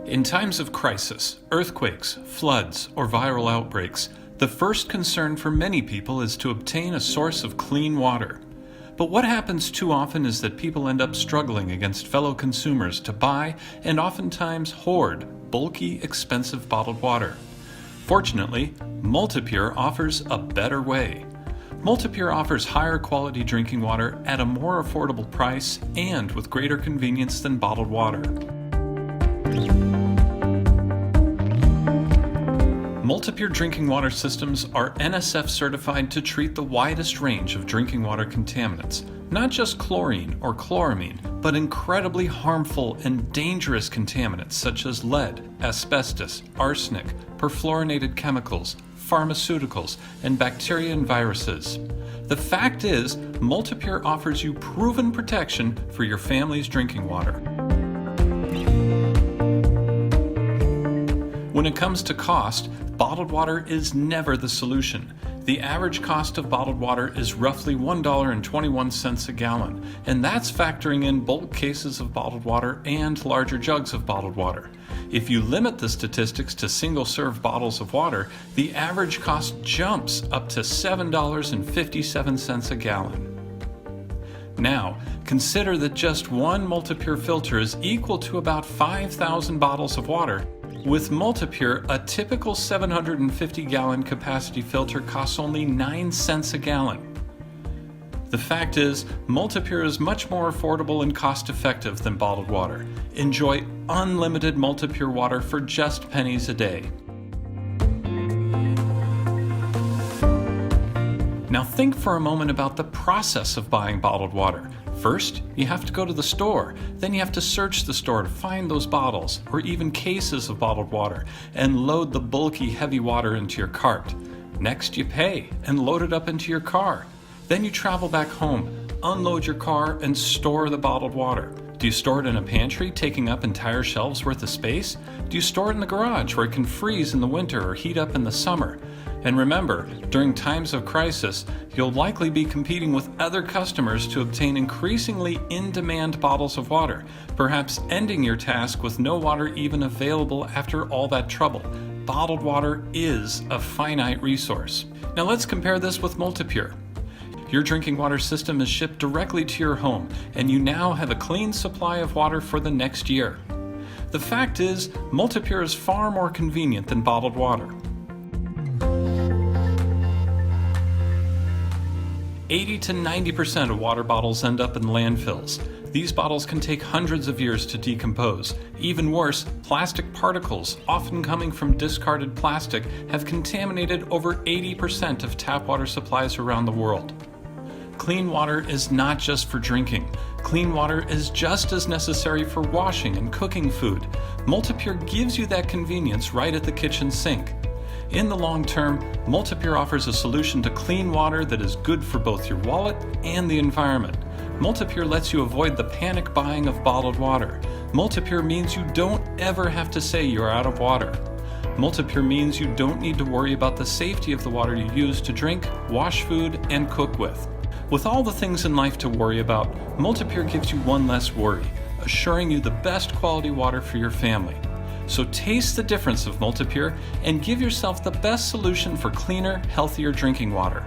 In times of crisis, earthquakes, floods, or viral outbreaks, the first concern for many people is to obtain a source of clean water. But what happens too often is that people end up struggling against fellow consumers to buy and oftentimes hoard bulky, expensive bottled water. Fortunately, Multipure offers a better way. Multipure offers higher quality drinking water at a more affordable price and with greater convenience than bottled water. Multipure drinking water systems are NSF certified to treat the widest range of drinking water contaminants, not just chlorine or chloramine, but incredibly harmful and dangerous contaminants such as lead, asbestos, arsenic, perfluorinated chemicals, pharmaceuticals, and bacteria and viruses. The fact is, Multipure offers you proven protection for your family's drinking water. When it comes to cost, bottled water is never the solution. The average cost of bottled water is roughly $1.21 a gallon, and that's factoring in bulk cases of bottled water and larger jugs of bottled water. If you limit the statistics to single-serve bottles of water, the average cost jumps up to $7.57 a gallon. Now, consider that just one Multipure filter is equal to about 5,000 bottles of water. With Multipure, a typical 750-gallon capacity filter costs only 9 cents a gallon. The fact is, Multipure is much more affordable and cost-effective than bottled water. Enjoy unlimited Multipure water for just pennies a day. Now think for a moment about the process of buying bottled water. First, you have to go to the store. Then you have to search the store to find those bottles, or even cases of bottled water, and load the bulky, heavy water into your cart. Next, you pay and load it up into your car. Then you travel back home, unload your car, and store the bottled water. Do you store it in a pantry, taking up entire shelves worth of space? Do you store it in the garage where it can freeze in the winter or heat up in the summer? And remember, during times of crisis, you'll likely be competing with other customers to obtain increasingly in-demand bottles of water, perhaps ending your task with no water even available after all that trouble. Bottled water is a finite resource. Now let's compare this with Multipure. Your drinking water system is shipped directly to your home, and you now have a clean supply of water for the next year. The fact is, Multipure is far more convenient than bottled water. 80 to 90% of water bottles end up in landfills. These bottles can take hundreds of years to decompose. Even worse, plastic particles, often coming from discarded plastic, have contaminated over 80% of tap water supplies around the world. Clean water is not just for drinking. Clean water is just as necessary for washing and cooking food. Multipure gives you that convenience right at the kitchen sink. In the long term, Multipure offers a solution to clean water that is good for both your wallet and the environment. Multipure lets you avoid the panic buying of bottled water. Multipure means you don't ever have to say you're out of water. Multipure means you don't need to worry about the safety of the water you use to drink, wash food, and cook with. With all the things in life to worry about, Multipure gives you one less worry, assuring you the best quality water for your family. So taste the difference of Multipure and give yourself the best solution for cleaner, healthier drinking water.